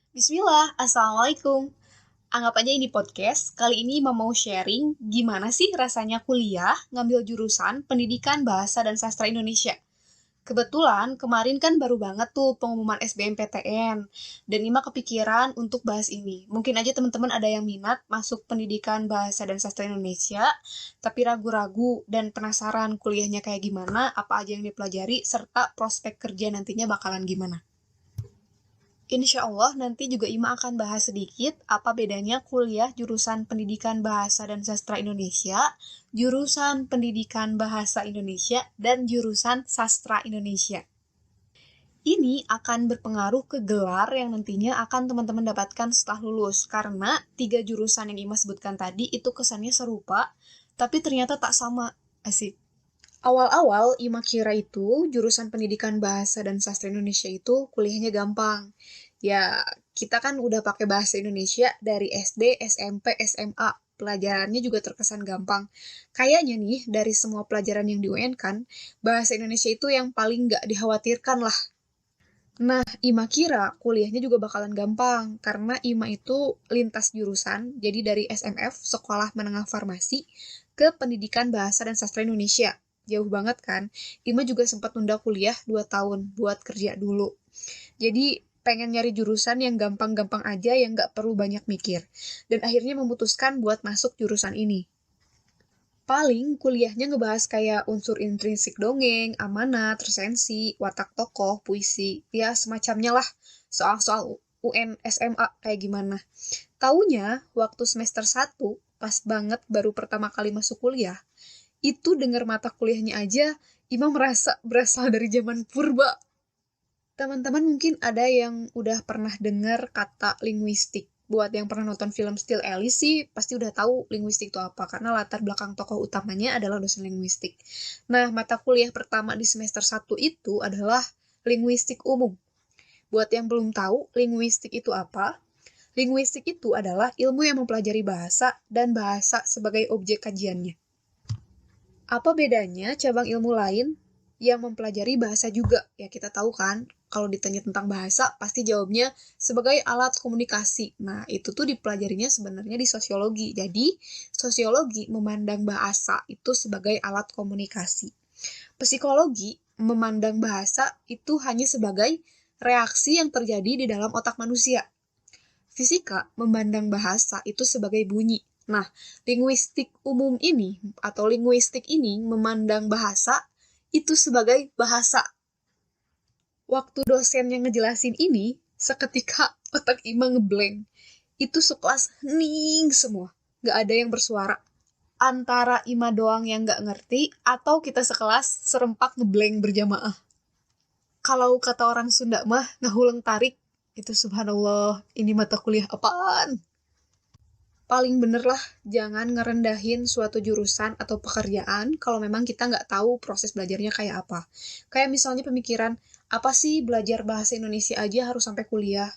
Bismillah, Assalamualaikum. Anggap aja ini podcast, kali ini mau sharing gimana sih rasanya kuliah ngambil jurusan Pendidikan Bahasa dan Sastra Indonesia. Kebetulan kemarin kan baru banget tuh pengumuman SBMPTN, dan Ima kepikiran untuk bahas ini. Mungkin aja teman-teman ada yang minat masuk Pendidikan Bahasa dan Sastra Indonesia, tapi ragu-ragu dan penasaran kuliahnya kayak gimana, apa aja yang dipelajari, serta prospek kerja nantinya bakalan gimana. Insya Allah nanti juga Ima akan bahas sedikit apa bedanya kuliah jurusan Pendidikan Bahasa dan Sastra Indonesia, jurusan Pendidikan Bahasa Indonesia, dan jurusan Sastra Indonesia. Ini akan berpengaruh ke gelar yang nantinya akan teman-teman dapatkan setelah lulus, karena 3 jurusan yang Ima sebutkan tadi itu kesannya serupa, tapi ternyata tak sama. Asik. Awal-awal Ima kira itu jurusan Pendidikan Bahasa dan Sastra Indonesia itu kuliahnya gampang. Ya, kita kan udah pakai bahasa Indonesia dari SD, SMP, SMA. Pelajarannya juga terkesan gampang. Kayaknya nih, dari semua pelajaran yang di-UN kan, bahasa Indonesia itu yang paling nggak dikhawatirkan lah. Nah, Ima kira kuliahnya juga bakalan gampang, karena Ima itu lintas jurusan, jadi dari SMF, Sekolah Menengah Farmasi, ke Pendidikan Bahasa dan Sastra Indonesia. Jauh banget kan? Ima juga sempat tunda kuliah 2 tahun buat kerja dulu. Jadi, pengen nyari jurusan yang gampang-gampang aja, yang nggak perlu banyak mikir. Dan akhirnya memutuskan buat masuk jurusan ini. Paling kuliahnya ngebahas kayak unsur intrinsik dongeng, amanat, resensi, watak tokoh, puisi, ya semacamnya lah. Soal-soal UN SMA kayak gimana. Taunya waktu semester 1, pas banget baru pertama kali masuk kuliah, itu denger mata kuliahnya aja, Ima merasa berasal dari zaman purba. Teman-teman mungkin ada yang udah pernah dengar kata linguistik. Buat yang pernah nonton film Still Alice sih, pasti udah tahu linguistik itu apa, karena latar belakang tokoh utamanya adalah dosen linguistik. Nah, mata kuliah pertama di semester 1 itu adalah linguistik umum. Buat yang belum tahu, linguistik itu apa? Linguistik itu adalah ilmu yang mempelajari bahasa dan bahasa sebagai objek kajiannya. Apa bedanya cabang ilmu lain yang mempelajari bahasa juga? Ya kita tahu kan, kalau ditanya tentang bahasa, pasti jawabnya sebagai alat komunikasi. Nah, itu tuh dipelajarinya sebenarnya di sosiologi. Jadi, sosiologi memandang bahasa itu sebagai alat komunikasi. Psikologi memandang bahasa itu hanya sebagai reaksi yang terjadi di dalam otak manusia. Fisika memandang bahasa itu sebagai bunyi. Nah, linguistik umum ini atau linguistik ini memandang bahasa itu sebagai bahasa. Waktu dosen yang ngejelasin ini, seketika otak Ima ngeblank. Itu sekelas hening semua. Gak ada yang bersuara. Antara Ima doang yang gak ngerti, atau kita sekelas serempak ngeblank berjamaah. Kalau kata orang Sunda mah, ngahuleng tarik, itu subhanallah, ini mata kuliah apaan? Paling bener lah, jangan ngerendahin suatu jurusan atau pekerjaan kalau memang kita nggak tahu proses belajarnya kayak apa. Kayak misalnya pemikiran, apa sih belajar bahasa Indonesia aja harus sampai kuliah?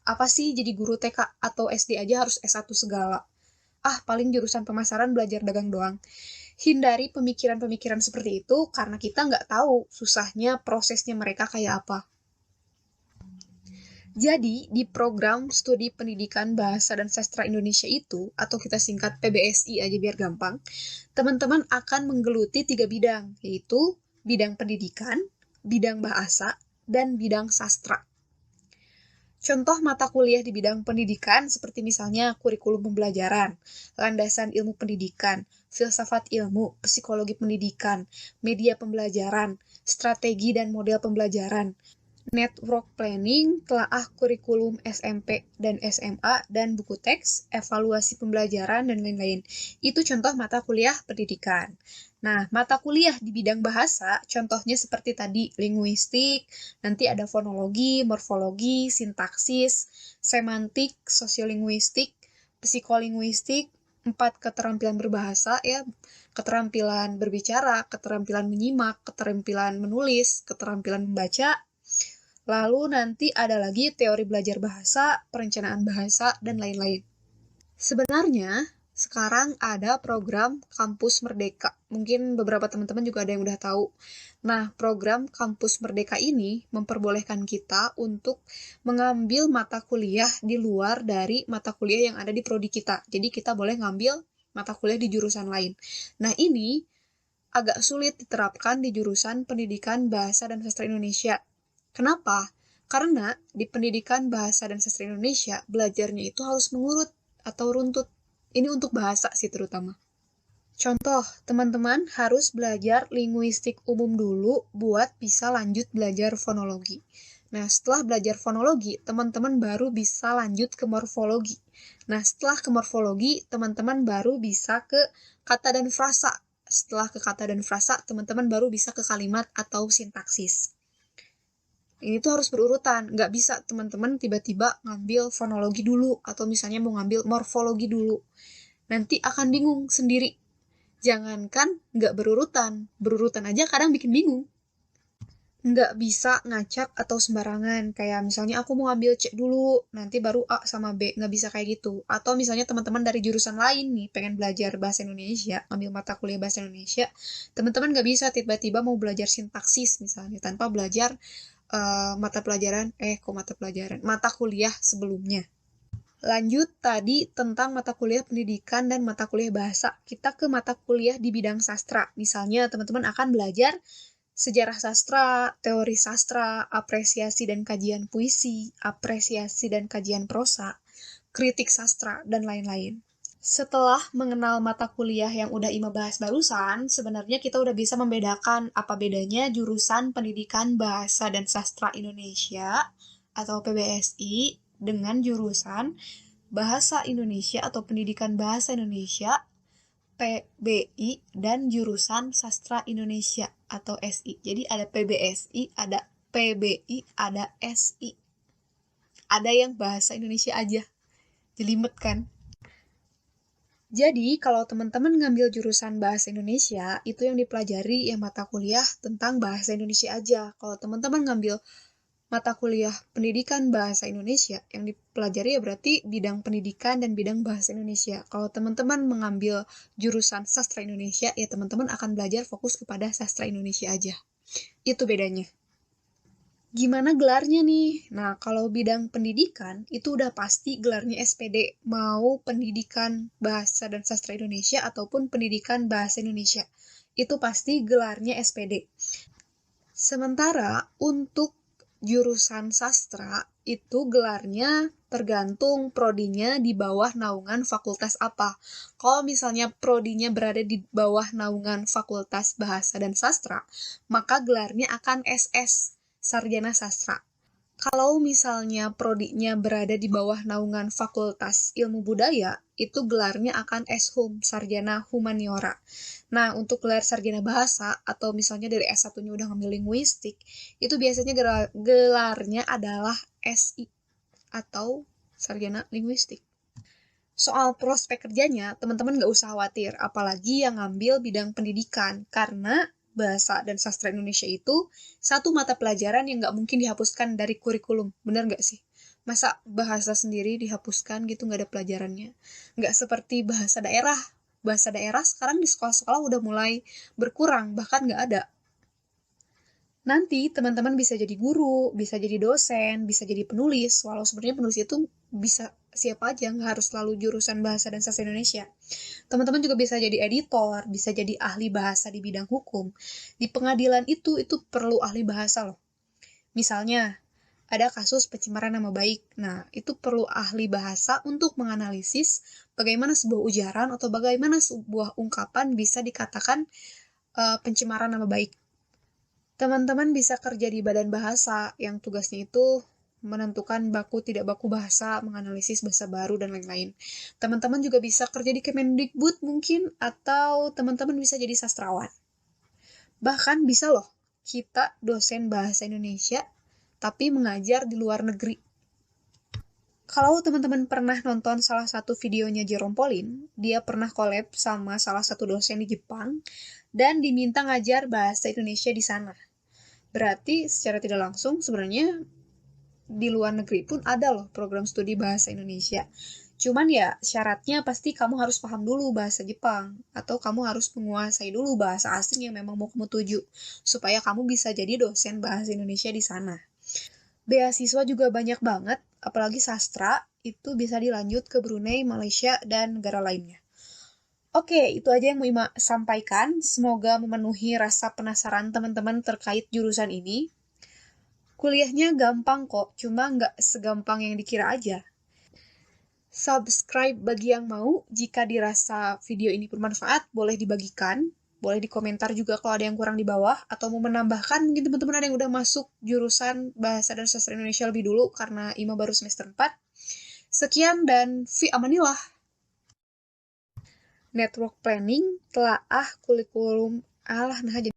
Apa sih jadi guru TK atau SD aja harus S1 segala? Ah, paling jurusan pemasaran belajar dagang doang. Hindari pemikiran-pemikiran seperti itu karena kita nggak tahu susahnya prosesnya mereka kayak apa. Jadi, di program studi pendidikan bahasa dan sastra Indonesia itu, atau kita singkat PBSI aja biar gampang, teman-teman akan menggeluti 3 bidang, yaitu bidang pendidikan, bidang bahasa, dan bidang sastra. Contoh mata kuliah di bidang pendidikan seperti misalnya kurikulum pembelajaran, landasan ilmu pendidikan, filsafat ilmu, psikologi pendidikan, media pembelajaran, strategi dan model pembelajaran, network planning, telaah kurikulum SMP dan SMA, dan buku teks, evaluasi pembelajaran, dan lain-lain. Itu contoh mata kuliah pendidikan. Nah, mata kuliah di bidang bahasa, contohnya seperti tadi, linguistik, nanti ada fonologi, morfologi, sintaksis, semantik, sosiolinguistik, psikolinguistik, 4 keterampilan berbahasa ya, keterampilan berbicara, keterampilan menyimak, keterampilan menulis, keterampilan membaca. Lalu nanti ada lagi teori belajar bahasa, perencanaan bahasa, dan lain-lain. Sebenarnya, Sekarang ada program Kampus Merdeka. Mungkin beberapa teman-teman juga ada yang udah tahu. Nah, program Kampus Merdeka ini memperbolehkan kita untuk mengambil mata kuliah di luar dari mata kuliah yang ada di prodi kita. Jadi kita boleh ngambil mata kuliah di jurusan lain. Nah, ini agak sulit diterapkan di jurusan Pendidikan Bahasa dan Sastra Indonesia. Kenapa? Karena di Pendidikan Bahasa dan Sastra Indonesia, belajarnya itu harus mengurut atau runtut. Ini untuk bahasa sih terutama. Contoh, teman-teman harus belajar linguistik umum dulu buat bisa lanjut belajar fonologi. Nah, setelah belajar fonologi, teman-teman baru bisa lanjut ke morfologi. Nah, setelah ke morfologi, teman-teman baru bisa ke kata dan frasa. Setelah ke kata dan frasa, teman-teman baru bisa ke kalimat atau sintaksis. Ini tuh harus berurutan, nggak bisa teman-teman tiba-tiba ngambil fonologi dulu, atau misalnya mau ngambil morfologi dulu. Nanti akan bingung sendiri. Jangankan nggak berurutan aja kadang bikin bingung. Nggak bisa ngacak atau sembarangan, kayak misalnya aku mau ngambil C dulu, nanti baru A sama B, nggak bisa kayak gitu. Atau misalnya teman-teman dari jurusan lain nih, pengen belajar bahasa Indonesia, ambil mata kuliah bahasa Indonesia, teman-teman nggak bisa tiba-tiba mau belajar sintaksis misalnya, tanpa belajar mata kuliah sebelumnya. Lanjut tadi tentang mata kuliah pendidikan dan mata kuliah bahasa. Kita ke mata kuliah di bidang sastra. Misalnya teman-teman akan belajar sejarah sastra, teori sastra, apresiasi dan kajian puisi, apresiasi dan kajian prosa, kritik sastra, dan lain-lain. Setelah mengenal mata kuliah yang udah Ima bahas barusan, sebenarnya kita udah bisa membedakan apa bedanya jurusan Pendidikan Bahasa dan Sastra Indonesia atau PBSI dengan jurusan Bahasa Indonesia atau Pendidikan Bahasa Indonesia PBI dan jurusan Sastra Indonesia atau SI. Jadi ada PBSI, ada PBI, ada SI. Ada yang bahasa Indonesia aja. Jelimet kan? Jadi, kalau teman-teman ngambil jurusan Bahasa Indonesia, itu yang dipelajari ya mata kuliah tentang Bahasa Indonesia aja. Kalau teman-teman ngambil mata kuliah Pendidikan Bahasa Indonesia, yang dipelajari ya berarti bidang pendidikan dan bidang Bahasa Indonesia. Kalau teman-teman mengambil jurusan Sastra Indonesia, ya teman-teman akan belajar fokus kepada Sastra Indonesia aja. Itu bedanya. Gimana gelarnya nih? Nah, kalau bidang pendidikan, itu udah pasti gelarnya SPD, mau pendidikan bahasa dan sastra Indonesia ataupun pendidikan bahasa Indonesia. Itu pasti gelarnya SPD. Sementara untuk jurusan sastra, itu gelarnya tergantung prodinya di bawah naungan fakultas apa. Kalau misalnya prodinya berada di bawah naungan fakultas bahasa dan sastra, maka gelarnya akan SS. Sarjana Sastra. Kalau misalnya prodinya berada di bawah naungan Fakultas Ilmu Budaya, itu gelarnya akan S.Hum, Sarjana Humaniora. Nah, untuk gelar Sarjana Bahasa, atau misalnya dari S1-nya udah ngambil linguistik, itu biasanya gelarnya adalah SI, atau Sarjana Linguistik. Soal prospek kerjanya, teman-teman nggak usah khawatir, apalagi yang ngambil bidang pendidikan, karena Bahasa dan Sastra Indonesia itu satu mata pelajaran yang nggak mungkin dihapuskan dari kurikulum. Bener nggak sih? Masa bahasa sendiri dihapuskan gitu nggak ada pelajarannya? Nggak seperti bahasa daerah. Bahasa daerah sekarang di sekolah-sekolah udah mulai berkurang, bahkan nggak ada. Nanti teman-teman bisa jadi guru, bisa jadi dosen, bisa jadi penulis, walau sebenarnya penulis itu bisa siapa aja, nggak harus selalu jurusan bahasa dan sastra Indonesia. Teman-teman juga bisa jadi editor, bisa jadi ahli bahasa di bidang hukum. Di pengadilan itu perlu ahli bahasa loh. Misalnya, ada kasus pencemaran nama baik. Nah, itu perlu ahli bahasa untuk menganalisis bagaimana sebuah ujaran atau bagaimana sebuah ungkapan bisa dikatakan pencemaran nama baik. Teman-teman bisa kerja di badan bahasa yang tugasnya itu menentukan baku tidak baku bahasa, menganalisis bahasa baru, dan lain-lain. Teman-teman juga bisa kerja di Kemendikbud mungkin, atau teman-teman bisa jadi sastrawan. Bahkan bisa loh, kita dosen bahasa Indonesia, tapi mengajar di luar negeri. Kalau teman-teman pernah nonton salah satu videonya Jerome Pauline, dia pernah collab sama salah satu dosen di Jepang, dan diminta ngajar bahasa Indonesia di sana. Berarti secara tidak langsung sebenarnya di luar negeri pun ada loh program studi bahasa Indonesia. Cuman ya syaratnya pasti kamu harus paham dulu bahasa Jepang, atau kamu harus menguasai dulu bahasa asing yang memang mau kamu tuju, supaya kamu bisa jadi dosen bahasa Indonesia di sana. Beasiswa juga banyak banget, apalagi sastra, itu bisa dilanjut ke Brunei, Malaysia, dan negara lainnya. Oke, itu aja yang mau Ima sampaikan. Semoga memenuhi rasa penasaran teman-teman terkait jurusan ini. Kuliahnya gampang kok, cuma nggak segampang yang dikira aja. Subscribe bagi yang mau. Jika dirasa video ini bermanfaat, boleh dibagikan. Boleh dikomentar juga kalau ada yang kurang di bawah. Atau mau menambahkan, mungkin teman-teman ada yang udah masuk jurusan Bahasa dan Sastra Indonesia lebih dulu, karena Ima baru semester 4. Sekian dan fi amanillah. Network planning, telaah kurikulum, nah jadi